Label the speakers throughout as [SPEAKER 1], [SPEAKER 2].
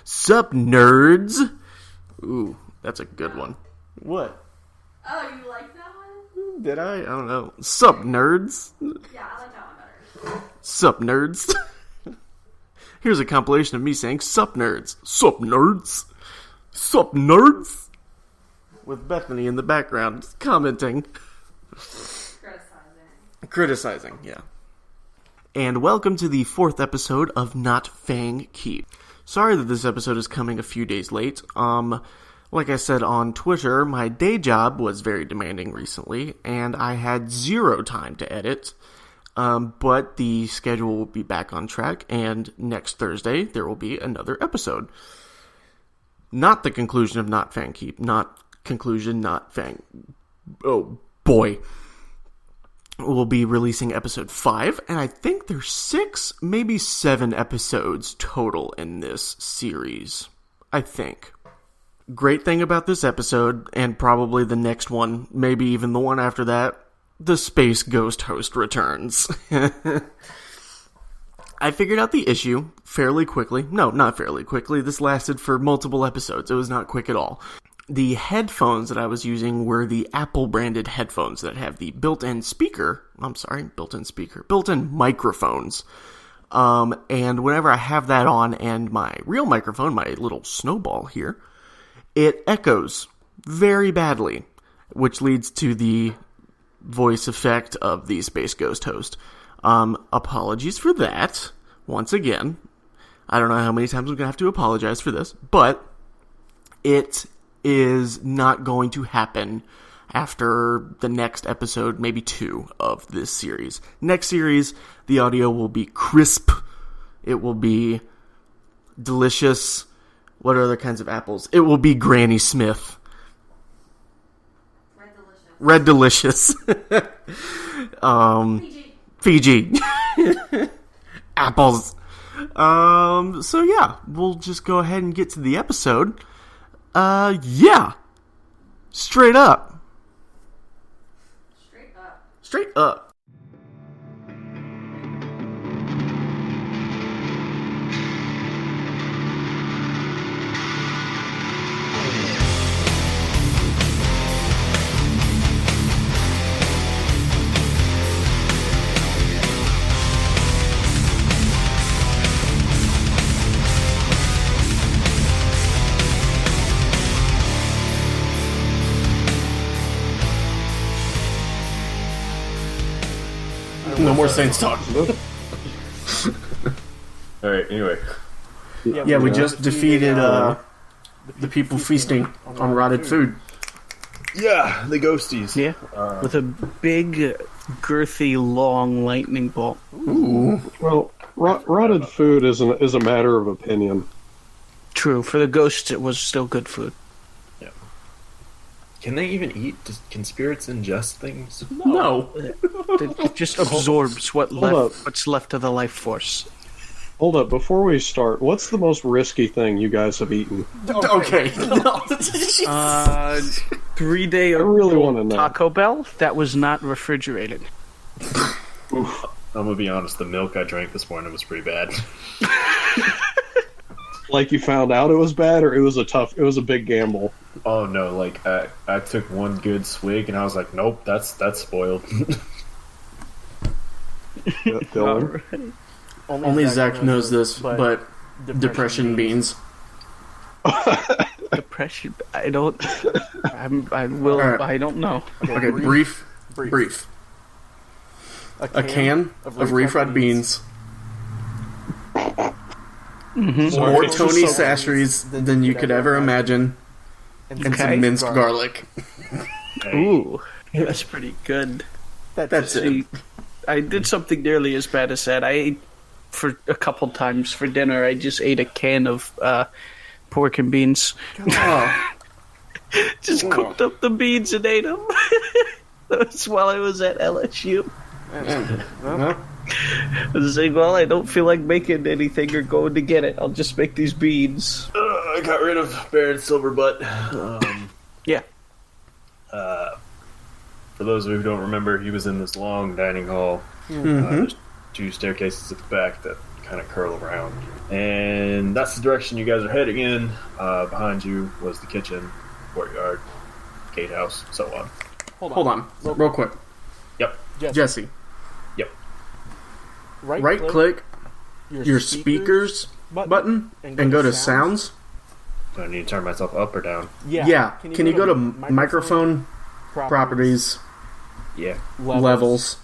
[SPEAKER 1] Sup, nerds? Ooh, that's a good one. What?
[SPEAKER 2] Oh, you like that one?
[SPEAKER 1] Did I? I don't know. Sup, nerds?
[SPEAKER 2] Yeah, I like that one better.
[SPEAKER 1] Sup, nerds? Here's a compilation of me saying, Sup, nerds? Sup, nerds? Sup, nerds? With Bethany in the background commenting. Criticizing, yeah. And welcome to the 4th episode of Not-Fang Keep. Sorry that this episode is coming a few days late. Like I said on Twitter, my day job was very demanding recently, and I had 0 time to edit. But the schedule will be back on track, and next Thursday there will be another episode. Not the conclusion of Not-Fang Keep, not conclusion, Not-Fang. Oh, boy. We'll be releasing episode 5, and I think there's 6, maybe 7 episodes total in this series. I think. Great thing about this episode, and probably the next one, maybe even the one after that, the Space Ghost host returns. I figured out the issue fairly quickly. No, not fairly quickly. This lasted for multiple episodes. It was not quick at all. The headphones that I was using were the Apple-branded headphones that have the built-in microphones. And whenever I have that on and my real microphone, my little snowball here, it echoes very badly, which leads to the voice effect of the Space Ghost host. Apologies for that, once again. I don't know how many times I'm going to have to apologize for this, but it is not going to happen after the next episode, maybe 2 of this series. Next series, the audio will be crisp. It will be delicious. What are other kinds of apples? It will be Granny Smith. Red Delicious. Fiji. Apples. So yeah, we'll just go ahead and get to the episode. Yeah. Straight up. Straight up. No more Saints talk.
[SPEAKER 3] Alright, anyway.
[SPEAKER 1] Yeah, we just defeated the people feasting on rotted food.
[SPEAKER 3] Yeah, the ghosties.
[SPEAKER 4] Yeah, with a big, girthy, long lightning bolt.
[SPEAKER 1] Ooh.
[SPEAKER 5] Well, rotted food is a matter of opinion.
[SPEAKER 4] True, for the ghosts it was still good food.
[SPEAKER 3] Yeah. Can they even eat? Can spirits ingest things?
[SPEAKER 1] No.
[SPEAKER 4] It just absorbs what's left of the life force.
[SPEAKER 5] Hold up, before we start, what's the most risky thing you guys have eaten?
[SPEAKER 1] Okay.
[SPEAKER 4] 3-day
[SPEAKER 5] I really want to know.
[SPEAKER 4] Taco Bell that was not refrigerated.
[SPEAKER 3] I'm gonna be honest, the milk I drank this morning was pretty bad.
[SPEAKER 5] Like you found out it was bad, or it was a big gamble?
[SPEAKER 3] Oh no, like I took one good swig and I was like, nope, that's spoiled.
[SPEAKER 5] Dylan?
[SPEAKER 4] Right.
[SPEAKER 1] Only Zach knows this, but depression beans.
[SPEAKER 4] Depression. I don't know.
[SPEAKER 1] Okay, brief. A can of refried beans.
[SPEAKER 4] Mm-hmm.
[SPEAKER 1] More Tony Sacheries than you could ever imagine. And some minced garlic.
[SPEAKER 4] Ooh, that's pretty good.
[SPEAKER 1] That's it.
[SPEAKER 4] I did something nearly as bad as that. I ate for a couple times for dinner. I just ate a can of pork and beans. Just cooked up the beans and ate them. That's while I was at LSU. I was saying, well, I don't feel like making anything or going to get it. I'll just make these beans.
[SPEAKER 3] I got rid of Baron Silverbutt.
[SPEAKER 4] Yeah.
[SPEAKER 3] For those of you who don't remember, he was in this long dining hall.
[SPEAKER 1] Mm-hmm.
[SPEAKER 3] There's 2 staircases at the back that kind of curl around. And that's the direction you guys are heading in. Behind you was the kitchen, courtyard, gatehouse, so on.
[SPEAKER 1] Hold on. Real quick.
[SPEAKER 3] Yep.
[SPEAKER 1] Jesse.
[SPEAKER 3] Yep.
[SPEAKER 1] Right click your speakers button and go to sounds.
[SPEAKER 3] Do I need to turn myself up or down?
[SPEAKER 1] Yeah. Can you go to microphone properties,
[SPEAKER 3] Yeah.
[SPEAKER 1] levels,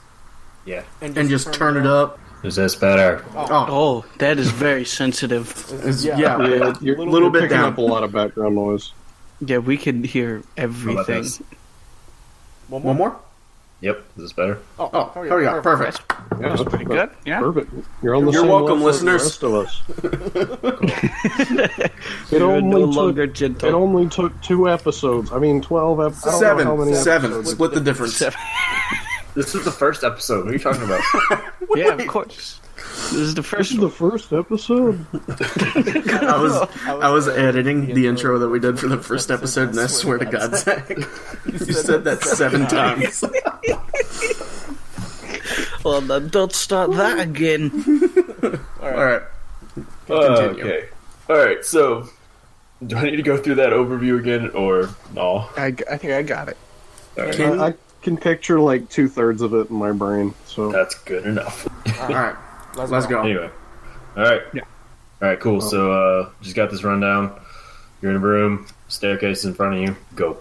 [SPEAKER 3] Yeah.
[SPEAKER 1] and just turn it up?
[SPEAKER 3] Is this better?
[SPEAKER 4] Oh, that is very sensitive.
[SPEAKER 5] Yeah, you're
[SPEAKER 1] a little bit
[SPEAKER 5] picking
[SPEAKER 1] down.
[SPEAKER 5] up a lot of background noise.
[SPEAKER 4] Yeah, we can hear everything.
[SPEAKER 3] this?
[SPEAKER 1] One more?
[SPEAKER 3] Yep. Is this better?
[SPEAKER 1] Oh, here we go. Perfect.
[SPEAKER 5] Yeah,
[SPEAKER 4] That's pretty good. Yeah.
[SPEAKER 5] Perfect. You're on the
[SPEAKER 1] You're
[SPEAKER 5] same
[SPEAKER 1] welcome,
[SPEAKER 5] level as the
[SPEAKER 1] listeners.
[SPEAKER 5] rest of us.
[SPEAKER 4] You're no
[SPEAKER 5] only
[SPEAKER 4] longer
[SPEAKER 5] It
[SPEAKER 4] gentle.
[SPEAKER 5] only took 2 episodes. I mean, 12 episodes.
[SPEAKER 1] Seven. Split the difference.
[SPEAKER 3] This is the first episode. What are you talking about?
[SPEAKER 4] Yeah, of course. This is the
[SPEAKER 5] This
[SPEAKER 4] first
[SPEAKER 5] is
[SPEAKER 4] one.
[SPEAKER 5] the first episode.
[SPEAKER 1] I was editing the intro that we did for the first episode, and I swear to God, Zach, you said that 7 times.
[SPEAKER 4] Well, then don't start that again.
[SPEAKER 1] All right.
[SPEAKER 3] Okay. Alright, so do I need to go through that overview again or no?
[SPEAKER 4] I think I got it.
[SPEAKER 3] Alright.
[SPEAKER 5] I can picture like 2/3 of it in my brain. So
[SPEAKER 3] That's good enough.
[SPEAKER 1] All right. Let's go.
[SPEAKER 3] Anyway. Alright.
[SPEAKER 4] Yeah.
[SPEAKER 3] Alright, cool. So just got this rundown. You're in a room, staircase in front of you, go.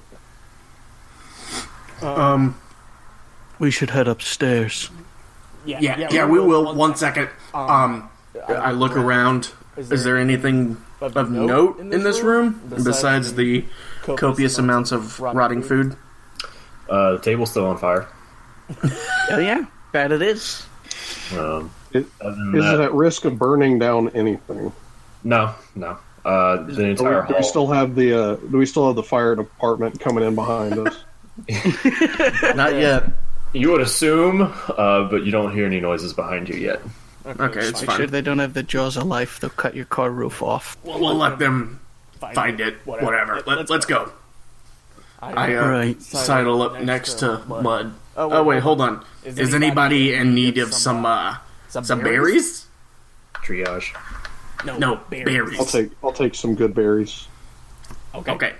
[SPEAKER 4] We should head upstairs.
[SPEAKER 1] Yeah, we will. 1 second. I look around. Is there anything of note in this room besides the copious amounts of rotting food?
[SPEAKER 3] The table's still on fire.
[SPEAKER 4] Oh yeah, bad it is.
[SPEAKER 3] Other than
[SPEAKER 5] is
[SPEAKER 3] that,
[SPEAKER 5] it at risk of burning down anything?
[SPEAKER 3] no. The entire
[SPEAKER 5] Do we
[SPEAKER 3] hall.
[SPEAKER 5] still have the fire department coming in behind us?
[SPEAKER 1] Not yet.
[SPEAKER 3] You would assume, but you don't hear any noises behind you yet.
[SPEAKER 1] Okay, it's
[SPEAKER 4] Make sure
[SPEAKER 1] fine.
[SPEAKER 4] they don't have the jaws of life. They'll cut your car roof off.
[SPEAKER 1] We'll let them find it. Whatever. Let's go. I
[SPEAKER 4] Right.
[SPEAKER 1] sidle up next to Mud. Oh wait, hold on. Is anybody in need of some berries?
[SPEAKER 3] Triage.
[SPEAKER 1] No, berries.
[SPEAKER 5] I'll take some good berries.
[SPEAKER 1] Okay.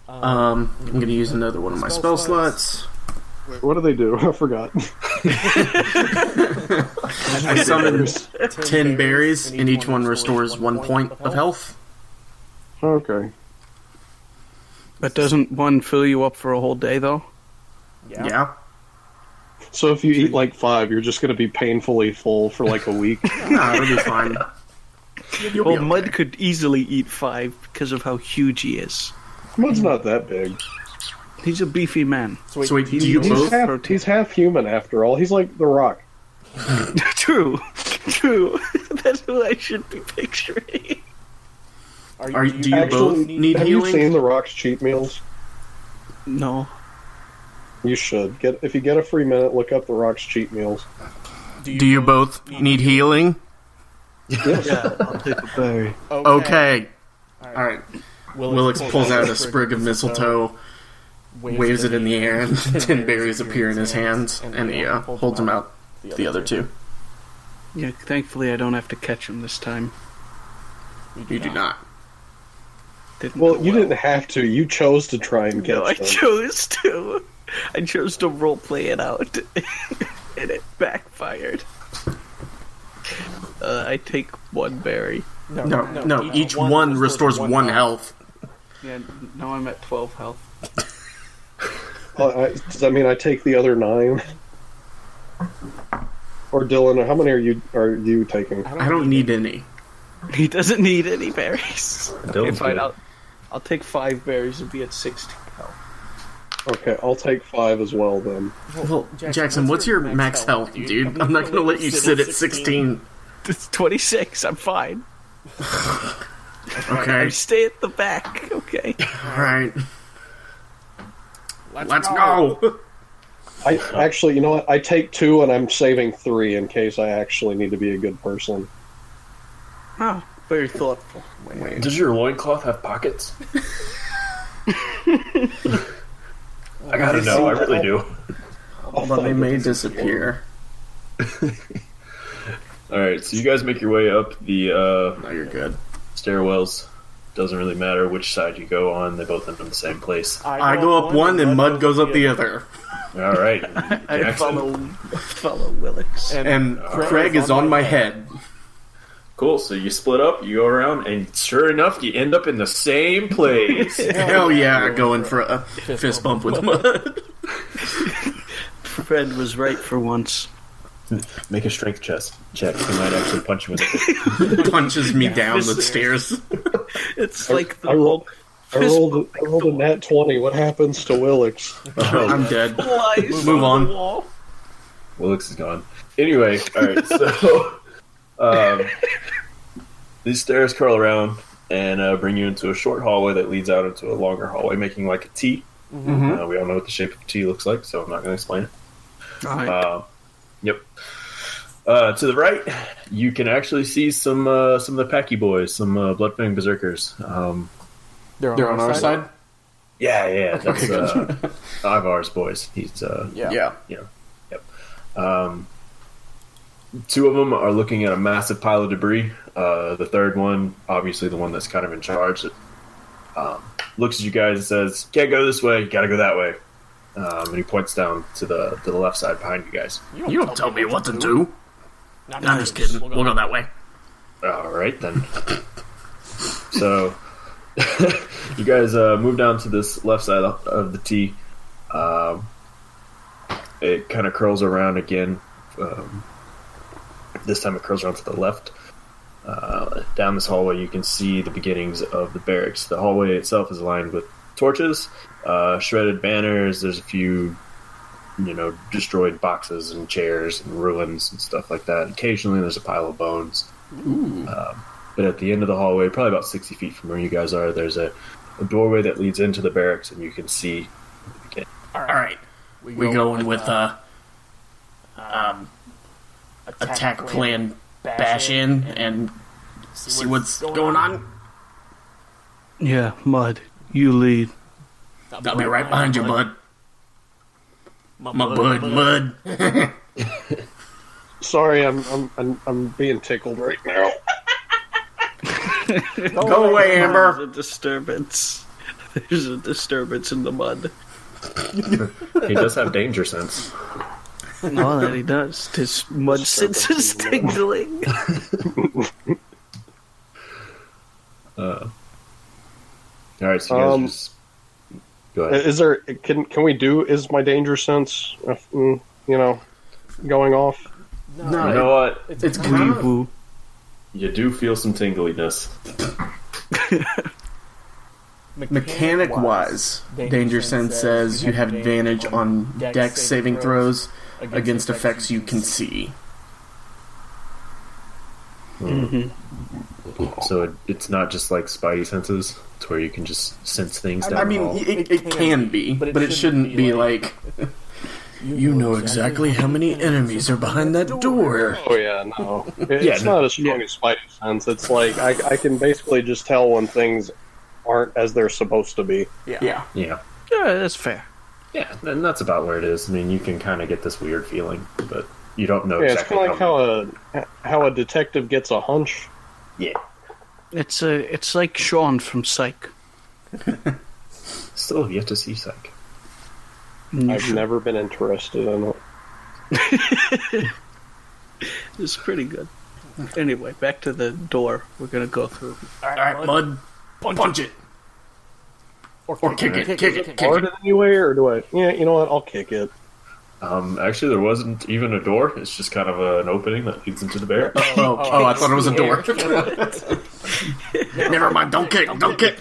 [SPEAKER 1] I'm gonna use another one of my spell slots.
[SPEAKER 5] What do they do? I forgot.
[SPEAKER 1] I summoned 10 berries, and each one restores 1 point of health.
[SPEAKER 5] Okay.
[SPEAKER 4] But doesn't one fill you up for a whole day though?
[SPEAKER 1] Yeah.
[SPEAKER 5] So if you eat like 5, you're just going to be painfully full for like a week.
[SPEAKER 1] Nah, it'll be fine. You'll be
[SPEAKER 4] Well,
[SPEAKER 1] okay.
[SPEAKER 4] Mud could easily eat 5 because of how huge he is.
[SPEAKER 5] Mud's not that big.
[SPEAKER 4] He's a beefy man.
[SPEAKER 1] So wait, do you
[SPEAKER 5] He's
[SPEAKER 1] both?
[SPEAKER 5] he's half human after all. He's like The Rock.
[SPEAKER 4] True. That's who I should be picturing.
[SPEAKER 1] Do you both need
[SPEAKER 5] have you
[SPEAKER 1] healing?
[SPEAKER 5] seen The Rock's cheat meals?
[SPEAKER 4] No.
[SPEAKER 5] You should. If you get a free minute, look up The Rock's cheat meals.
[SPEAKER 1] Do you both need healing?
[SPEAKER 4] Yeah, I'll take a berry.
[SPEAKER 1] Okay. Alright. Willix pulls out a sprig of mistletoe, waves it in the air, and 10 berries appear in his hands, and he holds them out the other 2.
[SPEAKER 4] Yeah, thankfully I don't have to catch him this time.
[SPEAKER 1] You do not.
[SPEAKER 4] Didn't
[SPEAKER 5] Well,
[SPEAKER 4] go
[SPEAKER 5] you didn't have to. You chose to try and
[SPEAKER 4] No, I
[SPEAKER 5] catch them.
[SPEAKER 4] chose to. I chose to roleplay it out, and it backfired. I take 1 berry.
[SPEAKER 1] No, each one restores 1 health.
[SPEAKER 4] Yeah, now I'm at 12 health.
[SPEAKER 5] Does that mean I take the other 9? Or Dylan, how many are you taking?
[SPEAKER 1] I don't need any.
[SPEAKER 4] He doesn't need any berries.
[SPEAKER 3] Dylan's
[SPEAKER 4] Fine,
[SPEAKER 3] good.
[SPEAKER 4] I'll take 5 berries and be at 16 health.
[SPEAKER 5] Okay, I'll take 5 as well then.
[SPEAKER 1] Well, Jackson, what's your max health, dude? I'm not gonna let you sit at 16.
[SPEAKER 4] It's 26. I'm fine.
[SPEAKER 1] Okay.
[SPEAKER 4] I stay at the back. Okay.
[SPEAKER 1] Alright. Let's go!
[SPEAKER 5] I actually, you know what? I take 2 and I'm saving 3 in case I actually need to be a good person.
[SPEAKER 4] Oh, very thoughtful.
[SPEAKER 3] Does your loincloth have pockets? I gotta know, I really do.
[SPEAKER 1] Hold on, they may disappear.
[SPEAKER 3] All right, so you guys make your way up the
[SPEAKER 1] No, you're good.
[SPEAKER 3] stairwells. Doesn't really matter which side you go on; they both end in the same place.
[SPEAKER 1] I go up one and Mud goes up the other.
[SPEAKER 3] All right,
[SPEAKER 4] I
[SPEAKER 3] Jackson.
[SPEAKER 4] follow Willix.
[SPEAKER 1] And Craig is on my head.
[SPEAKER 3] Cool. So you split up, you go around, and sure enough, you end up in the same place.
[SPEAKER 1] Hell yeah, going for a fist bump with Mud.
[SPEAKER 4] Fred was right for once.
[SPEAKER 3] Make a strength check. He might actually punch you in the face.
[SPEAKER 1] Punches me down the stairs.
[SPEAKER 4] It's like the
[SPEAKER 5] I rolled
[SPEAKER 4] whole
[SPEAKER 5] a nat 20. What happens to Willix?
[SPEAKER 1] I'm dead.
[SPEAKER 4] flies
[SPEAKER 1] Move on.
[SPEAKER 4] the wall.
[SPEAKER 3] Willix is gone. Anyway, alright, so these stairs curl around and bring you into a short hallway that leads out into a longer hallway, making like a T.
[SPEAKER 1] Mm-hmm.
[SPEAKER 3] We all know what the shape of a T looks like, so I'm not going to explain it.
[SPEAKER 4] Alright.
[SPEAKER 3] Yep. To the right, you can actually see some of the Packy boys, some Bloodfang berserkers.
[SPEAKER 1] They're on our side?
[SPEAKER 3] Yeah, that's Ivar's boys. He's
[SPEAKER 1] Yeah.
[SPEAKER 3] Yep. Two of them are looking at a massive pile of debris. The third one, obviously the one that's kind of in charge, looks at you guys and says, "Can't go this way. You got to go that way." And he points down to the left side behind you guys.
[SPEAKER 1] You don't tell me what to do. I'm just kidding. We'll go that way.
[SPEAKER 3] All right, then. So, you guys move down to this left side of the T. It kind of curls around again. This time it curls around to the left. Down this hallway, you can see the beginnings of the barracks. The hallway itself is lined with torches, shredded banners. There's a few, destroyed boxes and chairs and ruins and stuff like that. Occasionally, there's a pile of bones. But at the end of the hallway, probably about 60 feet from where you guys are, there's a doorway that leads into the barracks, and you can see.
[SPEAKER 1] All right. We go in with attack plan bash in and see what's going on.
[SPEAKER 4] Yeah, Mud, you lead.
[SPEAKER 1] I'll be right behind you, Bud. My Mud.
[SPEAKER 5] Sorry, I'm being tickled right now.
[SPEAKER 1] Go away, Amber.
[SPEAKER 4] There's a disturbance. There's a disturbance in the mud.
[SPEAKER 3] He does have danger sense.
[SPEAKER 4] No, that he does. His mud sense is tingling.
[SPEAKER 3] All right, so you guys just go ahead.
[SPEAKER 5] Is there? Can we do? Is my danger sense, going off?
[SPEAKER 3] You know what?
[SPEAKER 1] It's kind of...
[SPEAKER 3] You do feel some tingliness.
[SPEAKER 1] Mechanic-wise, Danger Sense says you have advantage on dex saving throws against effects you can see.
[SPEAKER 3] So it's not just like spidey senses, it's where you can just sense things down the hall.
[SPEAKER 1] It can be, but it shouldn't be like... You know exactly how many enemies are behind that door.
[SPEAKER 5] Oh yeah, no. It's not as strong as Spidey sense. It's like I can basically just tell when things aren't as they're supposed to be.
[SPEAKER 1] Yeah.
[SPEAKER 4] Yeah, that's fair.
[SPEAKER 3] Yeah, and that's about where it is. I mean, you can kind of get this weird feeling, but you don't know
[SPEAKER 5] Yeah,
[SPEAKER 3] exactly.
[SPEAKER 5] it's kind of like how a detective gets a hunch.
[SPEAKER 3] Yeah.
[SPEAKER 4] It's like Sean from Psych.
[SPEAKER 3] Still have yet to see Psych.
[SPEAKER 5] I've never been interested in it.
[SPEAKER 4] It's pretty good. Anyway, back to the door we're gonna go through.
[SPEAKER 1] Alright, Mud. Punch it. Or kick it. Kick it.
[SPEAKER 5] Hard it anyway, or do I? Yeah, you know what? I'll kick it.
[SPEAKER 3] Actually, there wasn't even a door. It's just kind of an opening that leads into the barracks.
[SPEAKER 1] Oh, I thought it was a door. Never mind. Don't kick. Don't kick.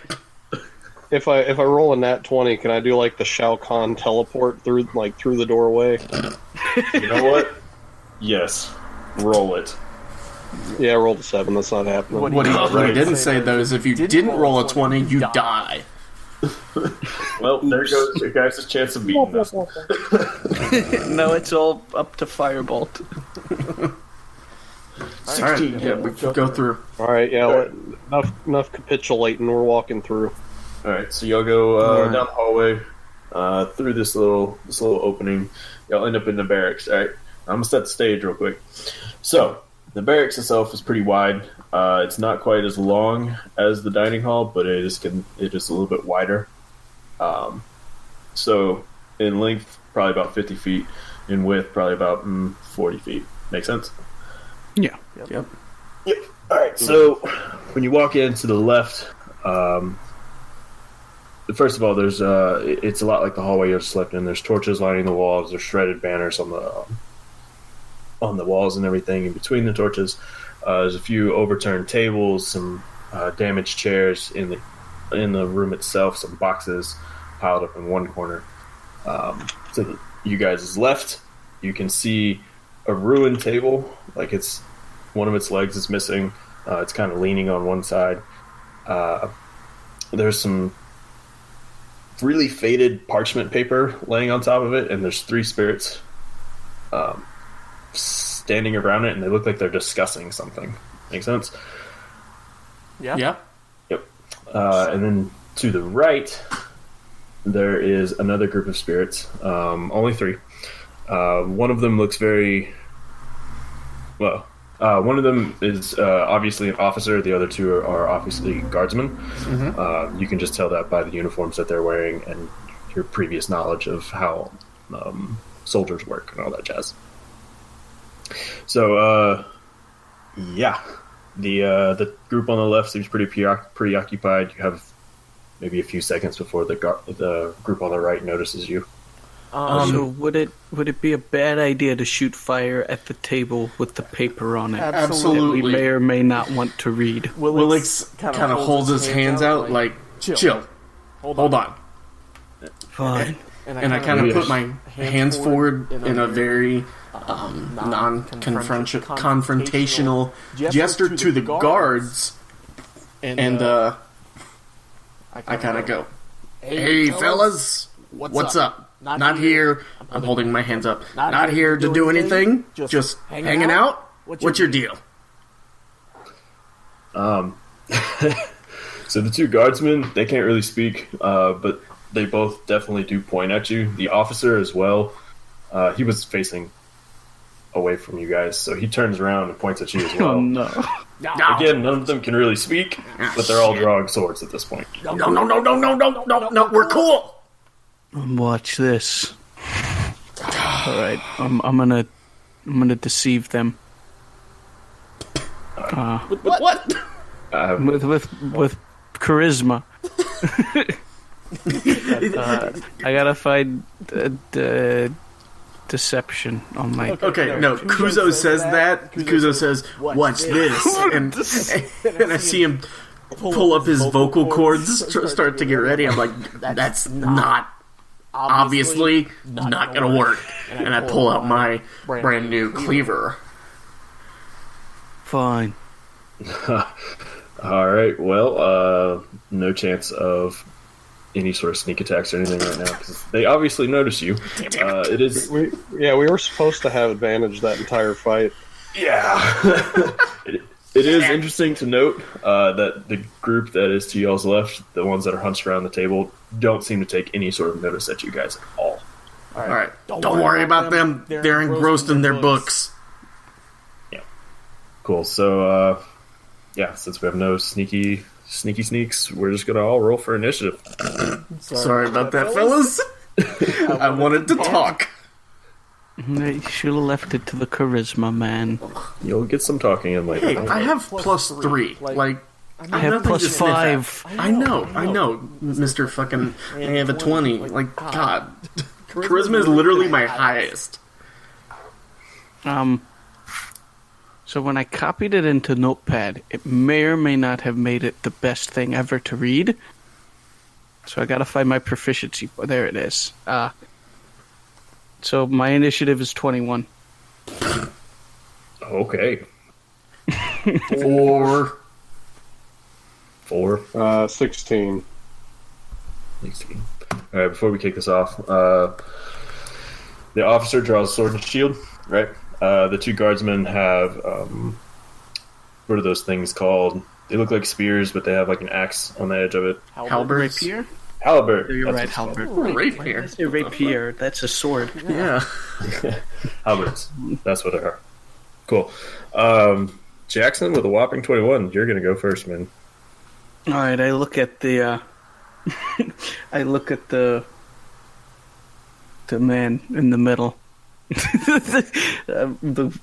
[SPEAKER 5] If I roll a nat 20, can I do like the Shao Kahn teleport through the doorway?
[SPEAKER 3] You know what? Yes. Roll it.
[SPEAKER 5] Yeah, I rolled a 7. That's not happening.
[SPEAKER 1] What he didn't say, though, is if you didn't roll a 20, you die.
[SPEAKER 3] Well, there goes your guys' chance of beating us.
[SPEAKER 4] No, it's all up to Firebolt.
[SPEAKER 1] Alright, yeah, we go through.
[SPEAKER 5] All right, yeah. Enough capitulating. We're walking through.
[SPEAKER 3] Alright, so y'all go down the hallway, through this little opening. Y'all end up in the barracks. Alright, I'm gonna set the stage real quick. So, The barracks itself is pretty wide. It's not quite as long as the dining hall, but it is a little bit wider. So in length, probably about 50 feet. In width, probably about 40 feet. Make sense?
[SPEAKER 4] Yeah.
[SPEAKER 1] Yep.
[SPEAKER 3] All right. So when you walk in to the left, first of all, there's it's a lot like the hallway you slept in. There's torches lining the walls. There's shredded banners on the walls and everything. In between the torches, there's a few overturned tables, some damaged chairs in the room itself. Some boxes piled up in one corner. To you guys' left, you can see a ruined table. Like it's one of its legs is missing. It's kind of leaning on one side. There's some really faded parchment paper laying on top of it, and there's 3 spirits standing around it, and they look like they're discussing something. Make sense?
[SPEAKER 1] Yeah.
[SPEAKER 3] Yep. And then to the right, there is another group of spirits. Only 3. One of them looks very well. One of them is obviously an officer. The other 2 are obviously guardsmen. You can just tell that by the uniforms that they're wearing and your previous knowledge of how soldiers work and all that jazz. So, the group on the left seems pretty preoccupied. You have maybe a few seconds before the group on the right notices you.
[SPEAKER 4] So would it be a bad idea to shoot fire at the table with the paper on it?
[SPEAKER 1] Absolutely.
[SPEAKER 4] That we may or may not want to read.
[SPEAKER 1] Willix kind of holds his hands out like, chill. Hold on.
[SPEAKER 4] Fine.
[SPEAKER 1] And I kind of put my hands forward in a very non-confrontational gesture to the guards. And I kind of go, hey, fellas, what's up? Not here. I'm holding my hands up. Not here to do anything. Just hanging out. What's your deal?
[SPEAKER 3] So the 2 guardsmen, they can't really speak, but they both definitely do point at you. The officer as well. He was facing away from you guys, so he turns around and points at you as well.
[SPEAKER 4] Oh no.
[SPEAKER 3] Again, none of them can really speak, but they're all drawing swords at this point.
[SPEAKER 1] No, we're cool.
[SPEAKER 4] Watch this. All right, I'm gonna deceive them.
[SPEAKER 1] What?
[SPEAKER 4] With charisma. I gotta find deception on my.
[SPEAKER 1] Okay, no. Kuzo says that. Kuzo says, "Watch this," and I see him pull up his vocal cords, start to get ready. I'm like, "That's not obviously not gonna work." And I pull out my brand new cleaver.
[SPEAKER 4] Fine.
[SPEAKER 3] All right. Well, no chance of any sort of sneak attacks or anything right now because they obviously notice you. It is.
[SPEAKER 5] We were supposed to have advantage that entire fight.
[SPEAKER 3] Yeah. It is interesting to note that the group that is to y'all's left, the ones that are hunched around the table, don't seem to take any sort of notice at you guys at all.
[SPEAKER 1] All right. Don't worry about them. They're engrossed in their books.
[SPEAKER 3] Yeah. Cool. So, since we have no sneaky sneaks, we're just gonna all roll for initiative.
[SPEAKER 1] Sorry about that, fellas. I wanted to talk.
[SPEAKER 4] You should have left it to the charisma, man.
[SPEAKER 3] You'll get some talking in later.
[SPEAKER 1] Hey, I have +3. Like,
[SPEAKER 4] I have +5.
[SPEAKER 1] I know, Mr. Fucking, I have a 20. Like, God. Charisma is literally my highest.
[SPEAKER 4] So when I copied it into Notepad, it may or may not have made it the best thing ever to read. So I gotta find my proficiency. There it is. So my initiative is 21.
[SPEAKER 3] Okay.
[SPEAKER 1] 4.
[SPEAKER 5] 16.
[SPEAKER 3] 16. All right, before we kick this off, the officer draws sword and shield, right? The 2 guardsmen have, what are those things called? They look like spears, but they have like an axe on the edge of it.
[SPEAKER 1] Halberd.
[SPEAKER 4] Rapier?
[SPEAKER 3] Halberd.
[SPEAKER 4] You're right, halberd.
[SPEAKER 1] Rapier.
[SPEAKER 4] Rapier. That's a sword.
[SPEAKER 1] Yeah.
[SPEAKER 3] Halberds. That's what they are. Cool. Jackson with a whopping 21. You're gonna go first, man.
[SPEAKER 4] All right, I look at the man in the middle. The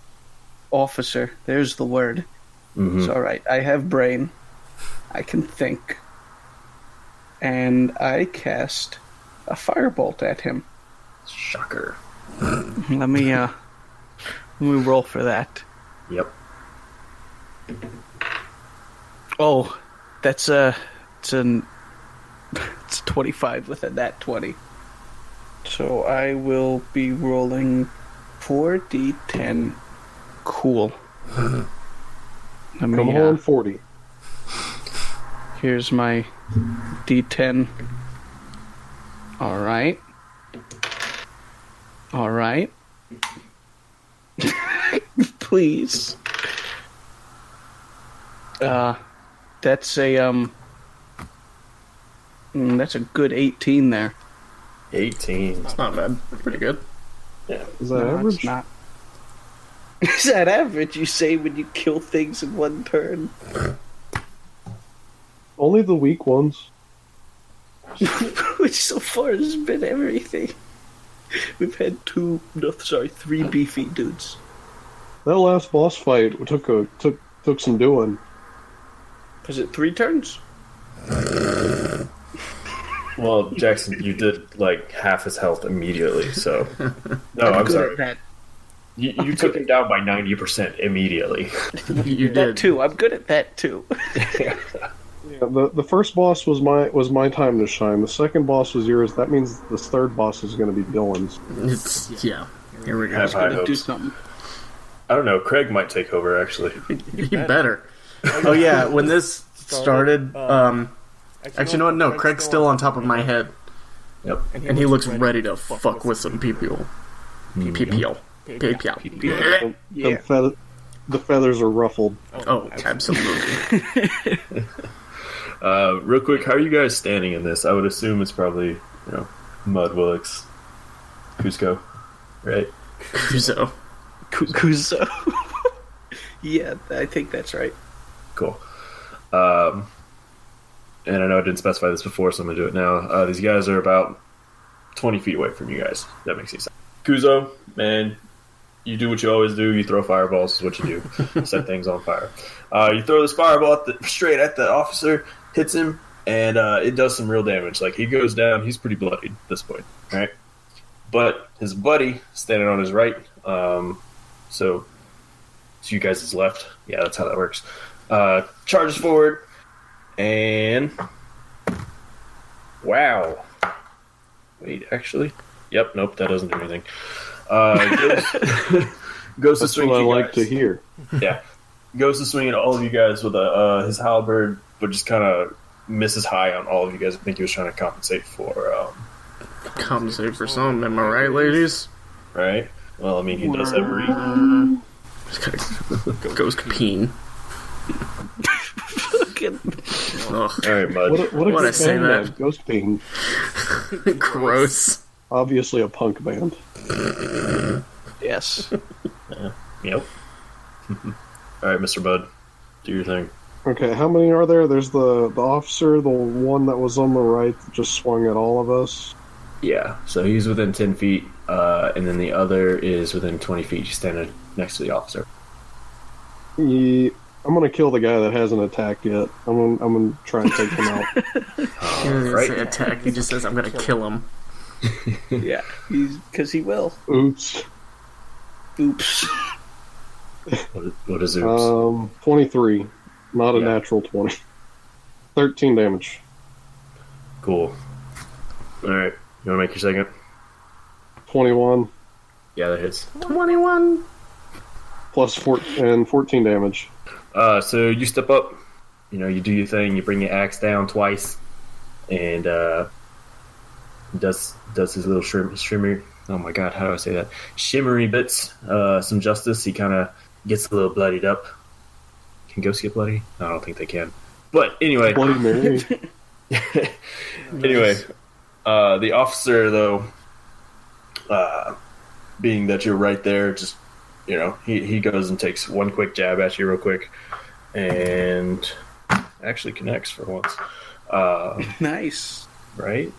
[SPEAKER 4] officer. There's the word.
[SPEAKER 3] Mm-hmm.
[SPEAKER 4] It's all right. I have brain. I can think. And I cast a firebolt at him.
[SPEAKER 3] Shocker.
[SPEAKER 4] Let me roll for that.
[SPEAKER 3] Yep.
[SPEAKER 4] Oh, it's 25 with a nat 20. So I will be rolling 4d10. Cool. Let me,
[SPEAKER 5] Come on, 40.
[SPEAKER 4] Here's my d10. All right. Please. That's a that's a good 18 there.
[SPEAKER 3] 18.
[SPEAKER 1] It's not bad. Pretty good.
[SPEAKER 3] Yeah.
[SPEAKER 5] Is that
[SPEAKER 4] No,
[SPEAKER 5] average?
[SPEAKER 4] it's not. Is that average, you say, when you kill things in one turn?
[SPEAKER 5] Only the weak ones.
[SPEAKER 4] Which so far has been everything. We've had three beefy dudes.
[SPEAKER 5] That last boss fight took some doing.
[SPEAKER 4] Was it 3 turns?
[SPEAKER 3] Well, Jackson, you did like half his health immediately, so... No, I'm
[SPEAKER 4] good
[SPEAKER 3] sorry.
[SPEAKER 4] at that.
[SPEAKER 3] You took him down by 90% immediately.
[SPEAKER 1] You
[SPEAKER 4] That
[SPEAKER 1] did.
[SPEAKER 4] too. I'm good at that too.
[SPEAKER 5] Yeah, the first boss was my time to shine. The second boss was yours. That means the third boss is going to be Dylan's.
[SPEAKER 1] Yeah. Here we go.
[SPEAKER 3] Have high
[SPEAKER 4] Do
[SPEAKER 3] hopes.
[SPEAKER 4] something.
[SPEAKER 3] I don't know. Craig might take over, actually.
[SPEAKER 1] You better. Oh yeah, when this started, actually, no, Craig's still on top of my head,
[SPEAKER 3] Yep.
[SPEAKER 1] and he looks ready to fuck with some people. People.
[SPEAKER 4] Yeah.
[SPEAKER 5] The feathers are ruffled.
[SPEAKER 1] Oh, absolutely.
[SPEAKER 3] Real quick, how are you guys standing in this? I would assume it's probably, Mud, Willix, Cusco, right?
[SPEAKER 1] Kuzo.
[SPEAKER 4] Kuzo. Yeah, I think that's right.
[SPEAKER 3] Cool. And I know I didn't specify this before, so I'm going to do it now. These guys are about 20 feet away from you guys. That makes any sense. Kuzo, man, you do what you always do. You throw fireballs is what you do. Set things on fire. You throw this fireball straight at the officer, hits him, and it does some real damage. Like, he goes down. He's pretty bloodied at this point, right? But his buddy, standing on his right, so you guys is left. Yeah, that's how that works. Charges forward, and wow. Wait, actually, yep, nope, that doesn't do anything. Goes to
[SPEAKER 5] That's
[SPEAKER 3] swing.
[SPEAKER 5] what I
[SPEAKER 3] at you
[SPEAKER 5] like
[SPEAKER 3] guys.
[SPEAKER 5] to hear.
[SPEAKER 3] Yeah, goes to swing at all of you guys with his halberd, but just kind of misses high on all of you guys. I think he was trying to compensate for.
[SPEAKER 1] Compensate for some, am I right, ladies?
[SPEAKER 3] Right. Well, I mean, he does every.
[SPEAKER 1] Goes Capeen. Ugh,
[SPEAKER 3] All right, Mud.
[SPEAKER 5] What a
[SPEAKER 1] When I
[SPEAKER 5] good
[SPEAKER 1] say
[SPEAKER 5] band
[SPEAKER 1] that.
[SPEAKER 5] name, Ghost Bean.
[SPEAKER 1] gross.
[SPEAKER 5] Obviously a punk band.
[SPEAKER 4] Yes.
[SPEAKER 3] Yep. All right, Mr. Bud, do your thing.
[SPEAKER 5] Okay, how many are there? There's the officer, the one that was on the right that just swung at all of us.
[SPEAKER 3] Yeah, so he's within 10 feet, and then the other is within 20 feet. He's standing next to the officer.
[SPEAKER 5] I'm gonna kill the guy that hasn't attacked yet. I'm gonna try and take him out.
[SPEAKER 1] He doesn't
[SPEAKER 3] right.
[SPEAKER 1] say attack, he just says, I'm gonna kill him.
[SPEAKER 4] Yeah, because he will.
[SPEAKER 5] Oops.
[SPEAKER 4] Oops.
[SPEAKER 3] What is oops?
[SPEAKER 5] 23. Not a
[SPEAKER 3] Yeah.
[SPEAKER 5] natural 20. 13 damage.
[SPEAKER 3] Cool. All right, you want to make your second?
[SPEAKER 5] 21
[SPEAKER 3] Yeah, that hits.
[SPEAKER 1] 21.
[SPEAKER 5] plus 14 damage.
[SPEAKER 3] So you step up, you do your thing, you bring your axe down twice, and does his little shimmery. Oh my god, how do I say that? Shimmery bits, some justice. He kind of gets a little bloodied up. Can ghosts get bloody? I don't think they can. But anyway,
[SPEAKER 5] Bloody Mary.
[SPEAKER 3] anyway, the officer though, being that you're right there, just he goes and takes one quick jab at you real quick, and actually connects for once.
[SPEAKER 4] Nice.
[SPEAKER 3] Right?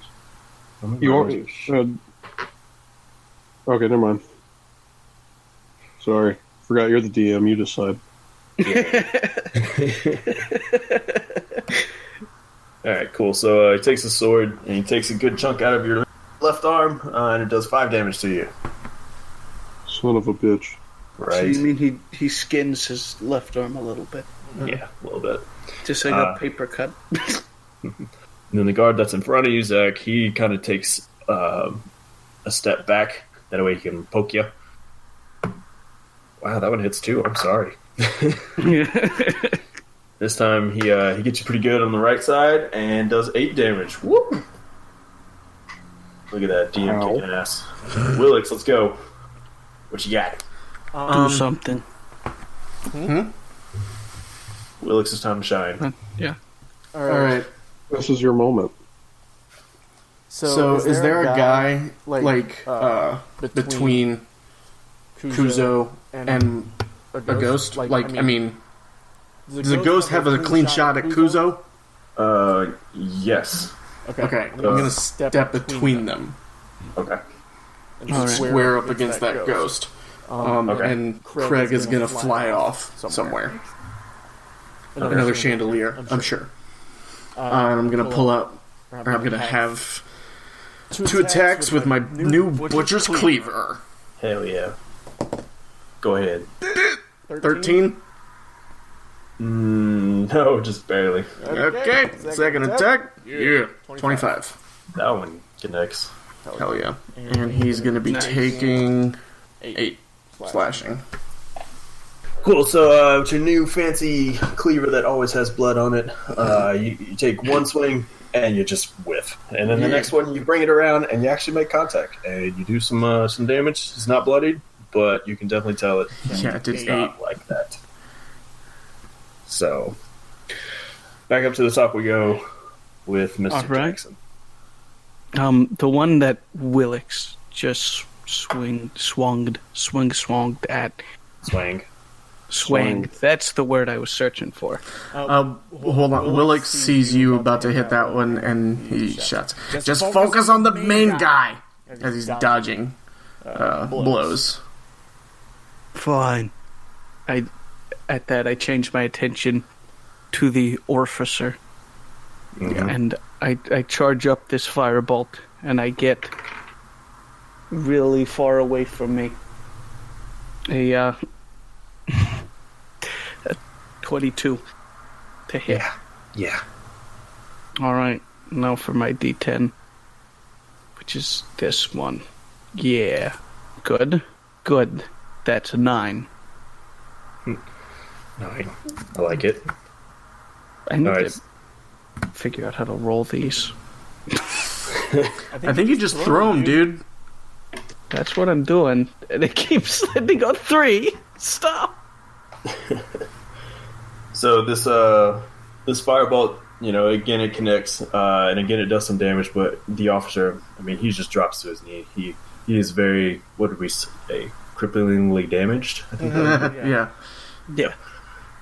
[SPEAKER 5] You are. Okay, never mind. Sorry, forgot you're the DM. You decide.
[SPEAKER 3] All right, cool. So he takes the sword and he takes a good chunk out of your left arm, and it does 5 damage to you.
[SPEAKER 5] Son of a bitch.
[SPEAKER 3] Right?
[SPEAKER 4] So you mean he skins his left arm a little bit?
[SPEAKER 3] Yeah, a little bit.
[SPEAKER 4] Just like a paper cut.
[SPEAKER 3] And then the guard that's in front of you, Zach, he kind of takes a step back. That way he can poke you. Wow, that one hits too. I'm sorry. This time he gets you pretty good on the right side and does 8 damage. Woo! Look at that DM kicking ass. Willix, let's go. What you got?
[SPEAKER 4] Do something.
[SPEAKER 3] Willix, it's time to shine.
[SPEAKER 4] Yeah.
[SPEAKER 1] All right.
[SPEAKER 5] This is your moment.
[SPEAKER 1] So is there a guy like between Kuzo and a ghost? Like, I mean, does a ghost have a clean shot at Kuzo?
[SPEAKER 3] Yes.
[SPEAKER 1] Okay. I'm gonna step between them.
[SPEAKER 3] Okay.
[SPEAKER 1] And square up against that ghost.
[SPEAKER 3] Okay.
[SPEAKER 1] And Craig is gonna fly off somewhere. Another chandelier, I'm sure. And I'm gonna pull up, or I'm gonna have 2 attacks with my new Butcher's Cleaver.
[SPEAKER 3] Hell yeah. Go ahead.
[SPEAKER 1] 13?
[SPEAKER 3] No, just barely.
[SPEAKER 1] Okay, second attack. Yeah, 25.
[SPEAKER 3] That one connects.
[SPEAKER 1] Hell yeah. And he's gonna be taking 8 slashing.
[SPEAKER 3] Cool, so with your new fancy cleaver that always has blood on it, you take one swing and you just whiff. And then the next one you bring it around and you actually make contact. And you do some damage. It's not bloodied, but you can definitely tell it.
[SPEAKER 1] Yeah, it did
[SPEAKER 3] It's not like that. So, back up to the top we go with Mr. Jackson.
[SPEAKER 4] The one that Willix just swung at. Swang. That's the word I was searching for.
[SPEAKER 1] Hold on. Willix sees you about to hit that one, and he shuts. Just focus on the main guy as he's dodging blows.
[SPEAKER 4] Fine. At that, I changed my attention to the officer, and I charge up this firebolt, and I get really far away from me. A 22 to hit.
[SPEAKER 3] Yeah.
[SPEAKER 4] All right, now for my D10, which is this one. Yeah, good. That's a 9.
[SPEAKER 3] 9. I like it.
[SPEAKER 4] I need to figure out how to roll these.
[SPEAKER 1] I think you just throw them, dude.
[SPEAKER 4] That's what I'm doing, and it keeps landing on 3. Stop.
[SPEAKER 3] So this firebolt, again it connects, and again it does some damage. But the officer, he just drops to his knee. He is very, what did we say, cripplingly damaged. I think.
[SPEAKER 1] Yeah.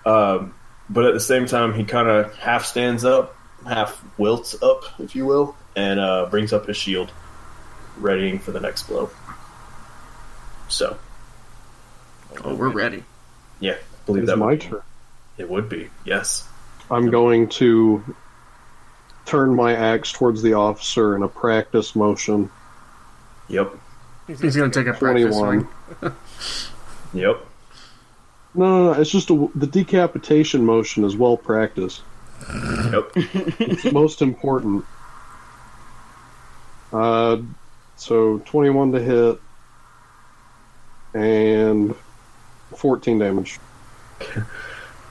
[SPEAKER 3] But at the same time, he kind of half stands up, half wilts up, if you will, and brings up his shield, readying for the next blow. So.
[SPEAKER 1] Oh, we're ready.
[SPEAKER 3] Yeah, I believe
[SPEAKER 5] It's
[SPEAKER 3] that
[SPEAKER 5] my
[SPEAKER 3] would
[SPEAKER 5] turn.
[SPEAKER 3] It would be, yes.
[SPEAKER 5] I'm going to turn my axe towards the officer in a practice motion.
[SPEAKER 3] Yep.
[SPEAKER 1] He's going to take a practice
[SPEAKER 5] 21.
[SPEAKER 1] swing.
[SPEAKER 3] Yep.
[SPEAKER 5] No, it's just the decapitation motion is well practiced.
[SPEAKER 3] Yep.
[SPEAKER 5] It's most important. So 21 to hit and 14 damage.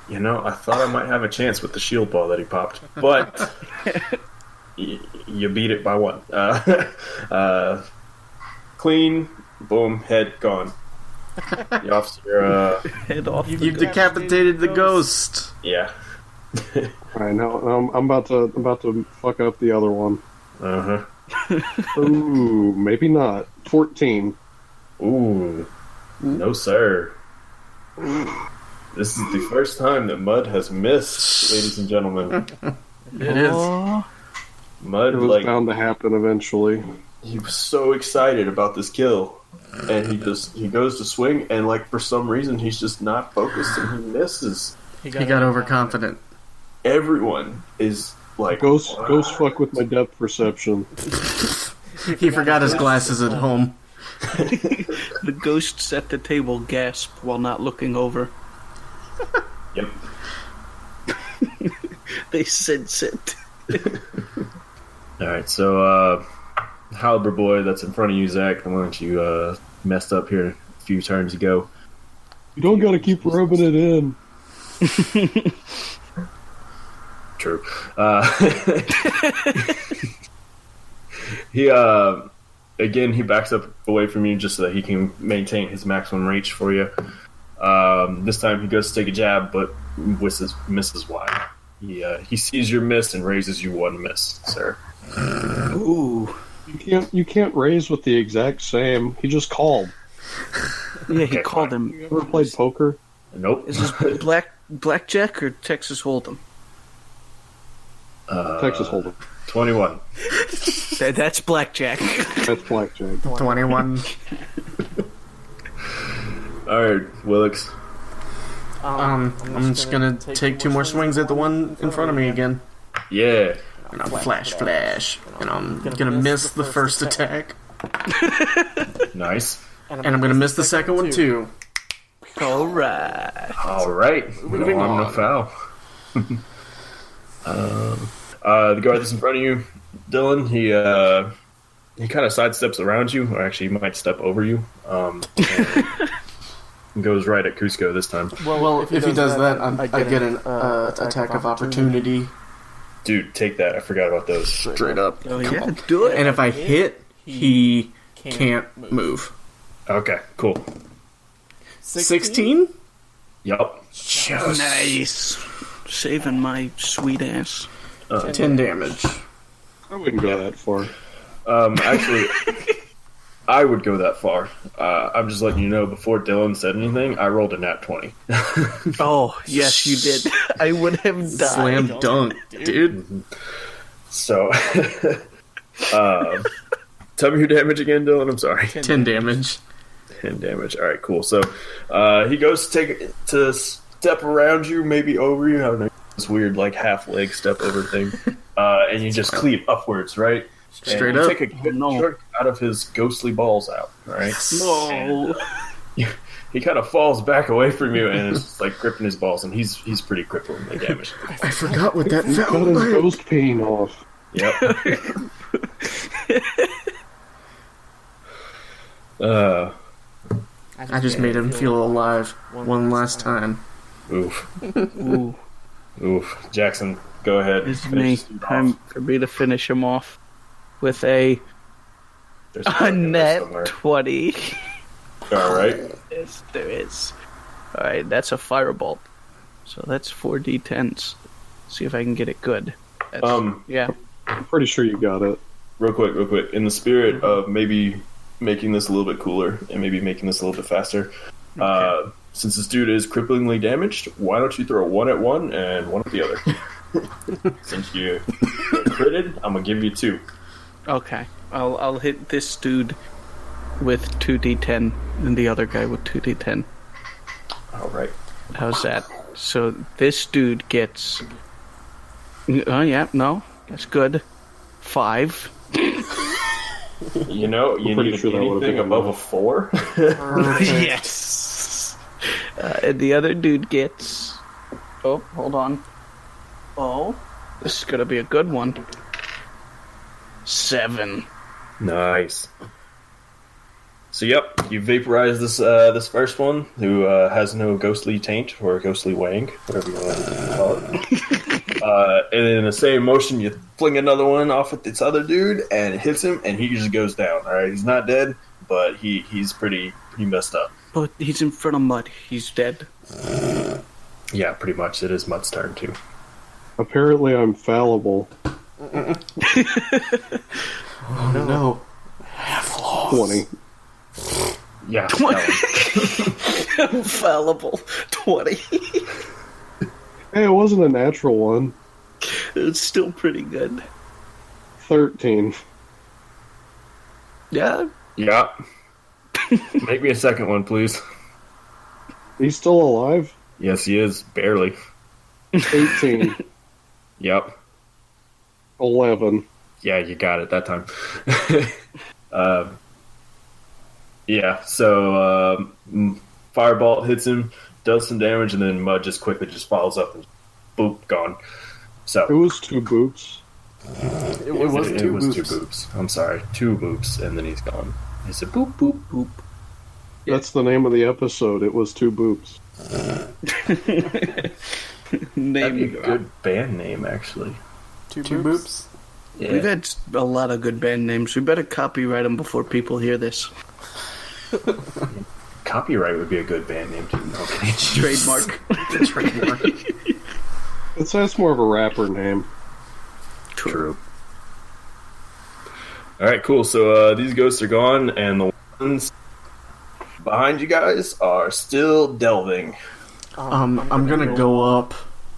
[SPEAKER 3] I thought I might have a chance with the shield ball that he popped, but you beat it by 1. Clean, boom, head gone. The officer,
[SPEAKER 4] Head off.
[SPEAKER 1] You decapitated the ghost.
[SPEAKER 3] yeah.
[SPEAKER 5] All right, now I'm about to fuck up the other one. Ooh, maybe not. 14.
[SPEAKER 3] Ooh, no sir. This is the first time that Mud has missed, ladies and gentlemen.
[SPEAKER 4] It is.
[SPEAKER 3] Mud,
[SPEAKER 5] It was bound to happen eventually.
[SPEAKER 3] he was so excited about this kill, and he goes to swing, and like for some reason he's just not focused, and he misses.
[SPEAKER 1] He got overconfident.
[SPEAKER 3] Everyone is like,
[SPEAKER 5] Ghost fuck with my depth perception.
[SPEAKER 1] He forgot his glasses at home.
[SPEAKER 4] The ghosts at the table gasp while not looking over.
[SPEAKER 3] Yep.
[SPEAKER 4] They sense it.
[SPEAKER 3] All right, so Halber boy, that's in front of you, Zach. The one that you messed up here a few turns ago.
[SPEAKER 5] You don't gotta keep rubbing it in.
[SPEAKER 3] True. He he backs up away from you just so that he can maintain his maximum reach for you. This time he goes to take a jab, but misses wide. He sees your miss and raises you one miss, sir.
[SPEAKER 4] Ooh.
[SPEAKER 5] You can't raise with the exact same. He just called.
[SPEAKER 4] Yeah, he
[SPEAKER 3] Okay,
[SPEAKER 4] called
[SPEAKER 3] fine.
[SPEAKER 4] him.
[SPEAKER 5] You ever played poker?
[SPEAKER 3] Nope.
[SPEAKER 4] Is this blackjack or Texas Hold'em?
[SPEAKER 5] Texas Hold'em.
[SPEAKER 3] 21.
[SPEAKER 4] That's blackjack.
[SPEAKER 5] That's blackjack.
[SPEAKER 1] 21.
[SPEAKER 3] All right, Willix.
[SPEAKER 1] I'm just gonna take two more swings at the one in front of me again.
[SPEAKER 3] Yeah.
[SPEAKER 1] And I'm flash. And I'm gonna miss the first attack.
[SPEAKER 3] Nice.
[SPEAKER 1] And I'm gonna miss the second one too.
[SPEAKER 4] All right.
[SPEAKER 3] All right.
[SPEAKER 1] Moving on.
[SPEAKER 3] No foul. The guard that's in front of you, Dylan, he kind of sidesteps around you, or actually he might step over you. And goes right at Cusco this time.
[SPEAKER 1] Well, if he does that, I get an attack of opportunity.
[SPEAKER 3] Dude, take that. I forgot about those.
[SPEAKER 1] Straight up.
[SPEAKER 4] Oh, yeah, do it.
[SPEAKER 1] And if I hit, he can't move.
[SPEAKER 3] Okay, cool.
[SPEAKER 1] 16?
[SPEAKER 3] Yup.
[SPEAKER 4] Nice. Saving my sweet ass.
[SPEAKER 1] 10 damage.
[SPEAKER 5] I wouldn't go that far.
[SPEAKER 3] Actually, I would go that far. I'm just letting you know, before Dylan said anything, I rolled a nat 20.
[SPEAKER 4] Oh, yes, you did. I would have died.
[SPEAKER 1] Slam dunk, dude.
[SPEAKER 3] So, tell me your damage again, Dylan. I'm sorry.
[SPEAKER 1] 10 damage.
[SPEAKER 3] 10 damage. All right, cool. So, he goes to step around you, maybe over you. I don't know. This weird, like, half leg step over thing. And you just cleave upwards, right?
[SPEAKER 1] Straight
[SPEAKER 3] and you
[SPEAKER 1] up.
[SPEAKER 3] take a good jerk out of his ghostly balls out, all right?
[SPEAKER 4] No.
[SPEAKER 3] He kind of falls back away from you and is just, like, gripping his balls, and he's pretty cripplingly damaged.
[SPEAKER 1] I forgot what that
[SPEAKER 5] Cut
[SPEAKER 1] felt
[SPEAKER 5] his
[SPEAKER 1] like.
[SPEAKER 5] ghost pain off.
[SPEAKER 3] Yep.
[SPEAKER 1] I just made him feel alive one last time.
[SPEAKER 3] Oof.
[SPEAKER 4] Ooh.
[SPEAKER 3] Oof. Jackson, go ahead.
[SPEAKER 4] It's
[SPEAKER 3] Finish
[SPEAKER 4] me.
[SPEAKER 3] this dude
[SPEAKER 4] Time
[SPEAKER 3] off.
[SPEAKER 4] for me to finish him off with a
[SPEAKER 3] There's a
[SPEAKER 4] net
[SPEAKER 3] somewhere.
[SPEAKER 4] 20.
[SPEAKER 3] All right.
[SPEAKER 4] Yes, there is. Alright, that's a firebolt. So that's 4d10s. See if I can get it good. That's, yeah.
[SPEAKER 5] I'm pretty sure you got it.
[SPEAKER 3] Real quick. In the spirit of maybe making this a little bit cooler and maybe making this a little bit faster, since this dude is cripplingly damaged, why don't you throw one at one and one at the other? Since you critted, I'm gonna give you 2.
[SPEAKER 4] Okay. I'll hit this dude with 2d10 and the other guy with 2d10.
[SPEAKER 3] All right.
[SPEAKER 4] How's that? So this dude gets... Oh, yeah, no. That's good. 5.
[SPEAKER 3] You know, you
[SPEAKER 5] pretty
[SPEAKER 3] need
[SPEAKER 5] sure that would've
[SPEAKER 3] anything
[SPEAKER 5] been
[SPEAKER 3] above a 4.
[SPEAKER 4] Yes! And the other dude gets... Oh, hold on. Oh. This is gonna be a good one. 7.
[SPEAKER 3] Nice. So yep, you vaporize this first one who has no ghostly taint or ghostly wang, whatever you want to call it. And in the same motion, you fling another one off at this other dude, and it hits him, and he just goes down. All right, he's not dead, but he's pretty messed up.
[SPEAKER 4] But he's in front of Mud. He's dead.
[SPEAKER 3] Yeah, pretty much. It is Mutt's turn too.
[SPEAKER 5] Apparently I'm fallible.
[SPEAKER 1] Oh no.
[SPEAKER 5] 20.
[SPEAKER 3] Yeah.
[SPEAKER 4] 20.
[SPEAKER 3] that
[SPEAKER 4] Infallible 20.
[SPEAKER 5] Hey, it wasn't a natural one.
[SPEAKER 4] It's still pretty good.
[SPEAKER 5] 13.
[SPEAKER 4] Yeah.
[SPEAKER 3] Yeah. Make me a second one, please.
[SPEAKER 5] He's still alive?
[SPEAKER 3] Yes, he is. Barely.
[SPEAKER 5] 18.
[SPEAKER 3] Yep.
[SPEAKER 5] 11.
[SPEAKER 3] Yeah, you got it that time. Yeah, so Firebolt hits him, does some damage, and then Mud just quickly follows up and boop, gone. So
[SPEAKER 5] It was 2 boops.
[SPEAKER 1] It was two
[SPEAKER 3] two
[SPEAKER 1] boops.
[SPEAKER 3] boops. I'm sorry, 2 boops, and then he's gone. He said boop, boop, boop.
[SPEAKER 5] That's the name of the episode. It was 2 boops.
[SPEAKER 3] That'd
[SPEAKER 4] Name
[SPEAKER 3] be a good band name, actually.
[SPEAKER 1] Two boops.
[SPEAKER 3] Yeah.
[SPEAKER 4] We've had a lot of good band names. We better copyright them before people hear this.
[SPEAKER 3] Copyright would be a good band name, too. Okay.
[SPEAKER 4] Trademark.
[SPEAKER 3] Trademark.
[SPEAKER 5] That's more of a rapper name.
[SPEAKER 3] True. Alright, cool. So these ghosts are gone, and the ones behind you guys are still delving.
[SPEAKER 1] I'm gonna go up.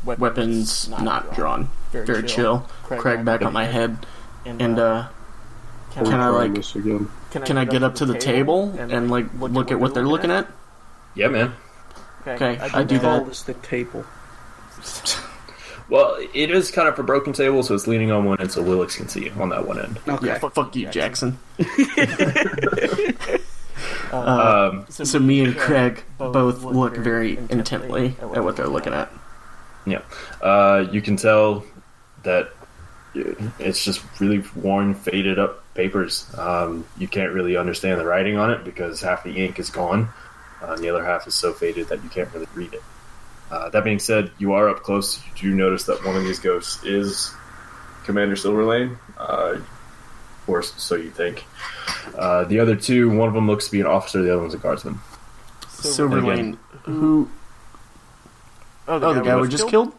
[SPEAKER 1] Weapons not drawn. Very chill. Craig back on my head. And can I
[SPEAKER 5] Trying this again.
[SPEAKER 1] can I get up to the table and like look at what they're looking at?
[SPEAKER 3] Yeah, man.
[SPEAKER 1] Okay, I do
[SPEAKER 4] Call
[SPEAKER 1] that.
[SPEAKER 4] this the table.
[SPEAKER 3] Well, it is kind of a broken table, so it's leaning on one end, so Willix can see on that one end.
[SPEAKER 4] Okay.
[SPEAKER 1] Yeah, fuck you, Jackson. So me and Craig both look very intently at what they're looking at.
[SPEAKER 3] Yeah. You can tell that it's just really worn, faded up papers. You can't really understand the writing on it because half the ink is gone. And the other half is so faded that you can't really read it. That being said, you are up close. You do notice that one of these ghosts is Commander Silverlane, or so you think. The other two, one of them looks to be an officer, the other one's a guardsman.
[SPEAKER 1] Silverlane, who? Oh, the guy we just killed?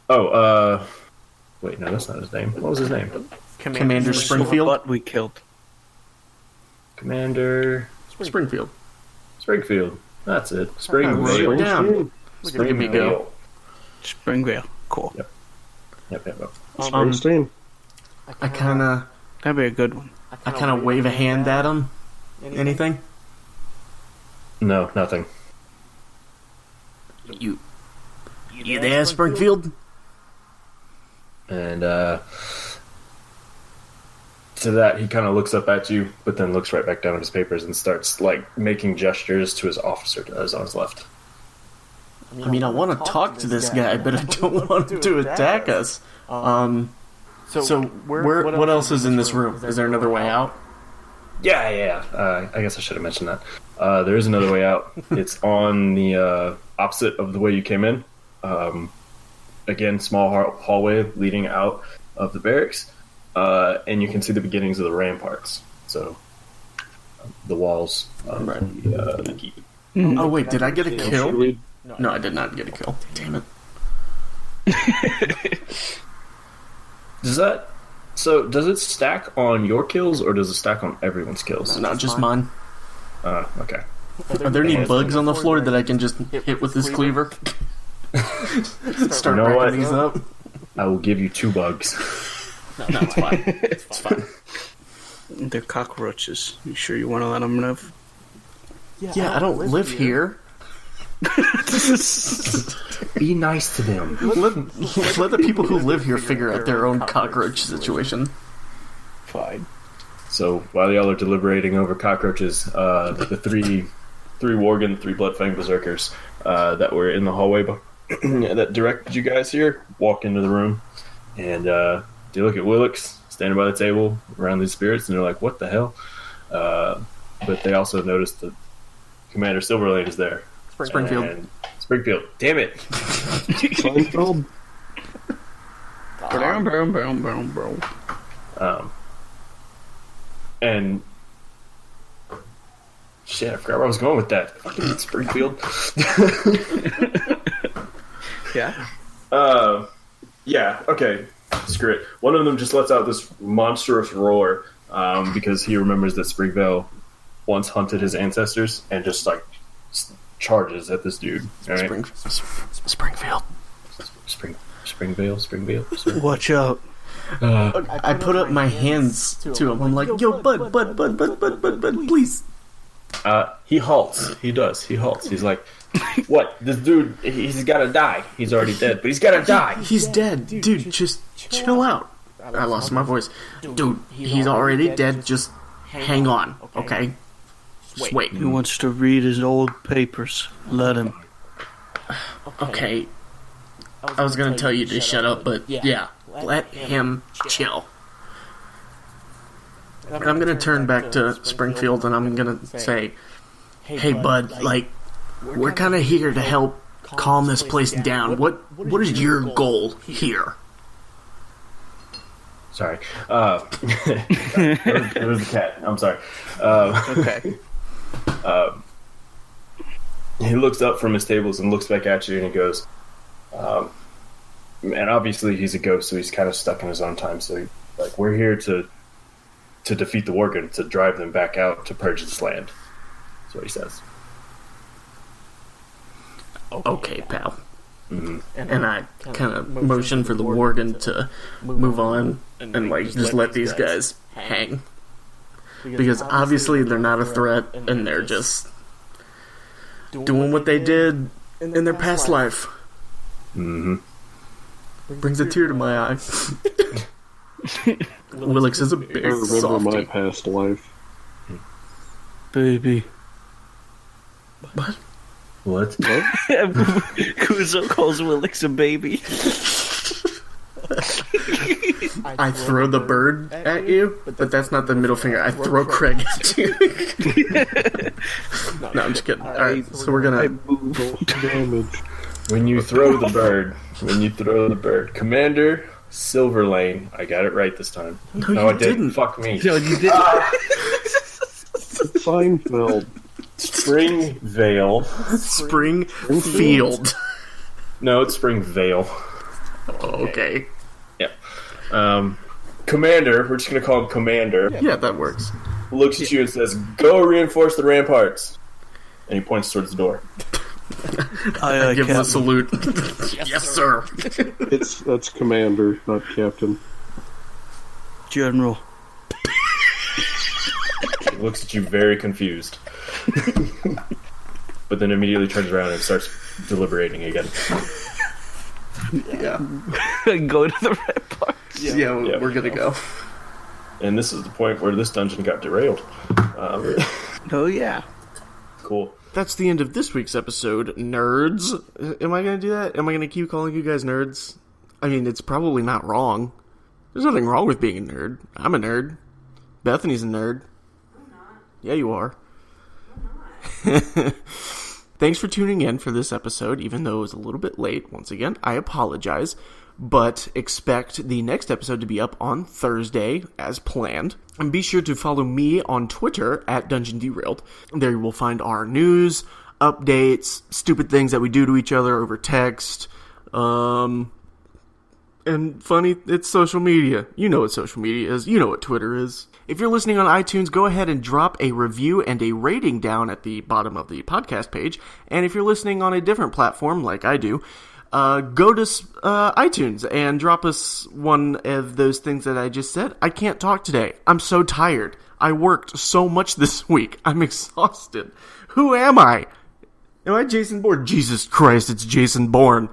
[SPEAKER 3] Wait, no, that's not his name. What was his name?
[SPEAKER 1] Commander Springfield?
[SPEAKER 4] What we killed.
[SPEAKER 3] Commander
[SPEAKER 1] Springfield.
[SPEAKER 3] Springfield. That's it.
[SPEAKER 1] Wrote it
[SPEAKER 3] Springfield.
[SPEAKER 1] down. Look at me go.
[SPEAKER 4] Springvale. Cool.
[SPEAKER 3] Yep.
[SPEAKER 5] Springsteen.
[SPEAKER 1] I kind of
[SPEAKER 4] That'd be a good one.
[SPEAKER 1] wave a hand at him. Anything?
[SPEAKER 3] No, nothing.
[SPEAKER 1] You there, Springfield?
[SPEAKER 3] And to that, he kind of looks up at you, but then looks right back down at his papers and starts like making gestures to his officer that is on his left.
[SPEAKER 1] I mean, I want to talk to this guy, but I don't want him to attack us. So what else is in this room? Is there another way out?
[SPEAKER 3] Yeah. I guess I should have mentioned that. There is another way out. It's on the opposite of the way you came in. Again, small hallway leading out of the barracks, and you can see the beginnings of the ramparts. So the walls of the keep.
[SPEAKER 1] Oh wait, did I get a
[SPEAKER 5] Should
[SPEAKER 1] kill?
[SPEAKER 5] we-
[SPEAKER 1] No, I did not get a kill. Damn it.
[SPEAKER 3] Does it stack on your kills or does it stack on everyone's kills?
[SPEAKER 1] Not just mine.
[SPEAKER 3] Okay.
[SPEAKER 1] Are there any bugs on the floor that I can just hit with this cleaver? Start
[SPEAKER 3] You know what?
[SPEAKER 1] racking these up.
[SPEAKER 3] I will give you 2 bugs.
[SPEAKER 1] No, it's fine. It's fine.
[SPEAKER 4] They're cockroaches. You sure you want to let them live?
[SPEAKER 1] Yeah, I don't live here.
[SPEAKER 3] Be nice to them.
[SPEAKER 1] Let the people who live here figure out their own cockroach situation.
[SPEAKER 4] Fine.
[SPEAKER 3] So while y'all are deliberating over cockroaches, the three Worgen, 3 Bloodfang Berserkers that were in the hallway that directed you guys here walk into the room, and they look at Willix standing by the table around these spirits, and they're like, "What the hell?" But they also notice that Commander Silverlane is there.
[SPEAKER 1] Springfield.
[SPEAKER 3] And Springfield. Damn it!
[SPEAKER 5] Seinfeld?
[SPEAKER 3] And shit, I forgot where I was going with that. Fucking Springfield.
[SPEAKER 4] Yeah.
[SPEAKER 3] Yeah. Okay. Screw it. One of them just lets out this monstrous roar because he remembers that Springvale once hunted his ancestors and just like charges at this dude. All right?
[SPEAKER 1] Springfield.
[SPEAKER 3] Springvale. Sorry.
[SPEAKER 4] Watch out.
[SPEAKER 1] I put up my hands to him. I'm like, yo, bud, please.
[SPEAKER 3] He halts. He does. He halts. He's like, what? This dude, he's gotta die. He's already dead, but he's gotta die.
[SPEAKER 1] He's dead. Dude, just chill out. I lost my voice. Dude, he's already dead. Just hang on, okay? Just wait.
[SPEAKER 4] He wants to read his old papers. Let him.
[SPEAKER 1] Okay. I was gonna tell you to shut up, but yeah, let him chill. I'm gonna turn back to Springfield and I'm gonna say, hey bud, like, we're kinda here to help calm this place down. What is your goal here?
[SPEAKER 3] Sorry. It was the cat. I'm sorry.
[SPEAKER 4] Okay.
[SPEAKER 3] He looks up from his tables and looks back at you and he goes, and obviously he's a ghost, so he's kind of stuck in his own time. So, we're here to defeat the Worgen, to drive them back out, to purge this land. That's what he says.
[SPEAKER 1] Okay, pal.
[SPEAKER 3] Mm-hmm.
[SPEAKER 1] And I kind of motion for the Worgen to move on and, like, just let these guys hang. Because obviously they're not a threat, and they're just doing what they did in their past life.
[SPEAKER 3] Mm-hmm.
[SPEAKER 1] Brings a tear to my eye. Willix is a big
[SPEAKER 5] I remember
[SPEAKER 1] softy.
[SPEAKER 5] my past life.
[SPEAKER 4] Baby.
[SPEAKER 3] What?
[SPEAKER 4] Kuzo calls Willix a baby.
[SPEAKER 1] I throw the bird at you, but that's not the middle finger. I throw Craig at you. No, I'm just kidding. Alright, so we're gonna...
[SPEAKER 5] Damage.
[SPEAKER 3] When you throw the bird, Commander Silverlane, I got it right this time.
[SPEAKER 1] No,
[SPEAKER 3] I
[SPEAKER 1] you
[SPEAKER 3] didn't.
[SPEAKER 1] didn't.
[SPEAKER 3] Fuck me.
[SPEAKER 4] No, you didn't.
[SPEAKER 5] Seinfeld.
[SPEAKER 3] Springvale.
[SPEAKER 1] Springfield.
[SPEAKER 3] No, it's Springvale.
[SPEAKER 1] Okay.
[SPEAKER 3] Yeah. Commander, we're just gonna call him Commander,
[SPEAKER 1] Yeah, that works.
[SPEAKER 3] looks at you and says, "Go reinforce the ramparts." And he points towards the door.
[SPEAKER 1] I give him a salute. Yes, sir.
[SPEAKER 5] That's Commander, not Captain.
[SPEAKER 4] General.
[SPEAKER 3] He looks at you very confused. But then immediately turns around and starts deliberating again.
[SPEAKER 1] Yeah.
[SPEAKER 4] Go to the red part.
[SPEAKER 1] Yeah, we're gonna go.
[SPEAKER 3] And this is the point where this dungeon got derailed.
[SPEAKER 4] Oh, yeah.
[SPEAKER 3] Cool.
[SPEAKER 1] That's the end of this week's episode, nerds. Am I gonna do that? Am I gonna keep calling you guys nerds? I mean, it's probably not wrong. There's nothing wrong with being a nerd. I'm a nerd. Bethany's a nerd.
[SPEAKER 2] I'm not.
[SPEAKER 1] Yeah, you are.
[SPEAKER 2] I'm not.
[SPEAKER 1] Thanks for tuning in for this episode, even though it was a little bit late. Once again, I apologize, but expect the next episode to be up on Thursday as planned. And be sure to follow me on Twitter at Dungeon Derailed. There you will find our news, updates, stupid things that we do to each other over text, and funny, it's social media. You know what social media is. You know what Twitter is. If you're listening on iTunes, go ahead and drop a review and a rating down at the bottom of the podcast page. And if you're listening on a different platform, like I do, go to iTunes and drop us one of those things that I just said. I can't talk today. I'm so tired. I worked so much this week. I'm exhausted. Who am I? Am I Jason Bourne? Jesus Christ, it's Jason Bourne.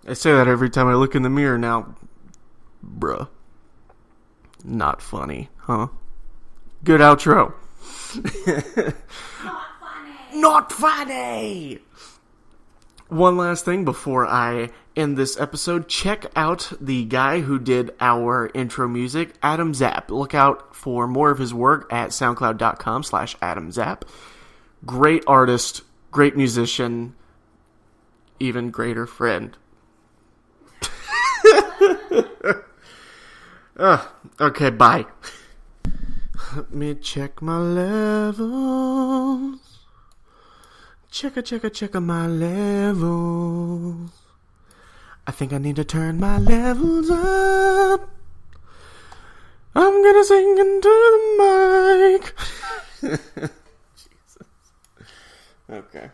[SPEAKER 1] I say that every time I look in the mirror now. Bruh. Not funny, huh? Good outro.
[SPEAKER 2] Not funny.
[SPEAKER 1] Not funny! One last thing before I end this episode. Check out the guy who did our intro music, Adam Zapp. Look out for more of his work at soundcloud.com/Adam Zapp. Great artist, great musician, even greater friend. Okay, bye. Let me check my levels. Check my levels. I think I need to turn my levels up. I'm gonna sing into the mic. Jesus. Okay.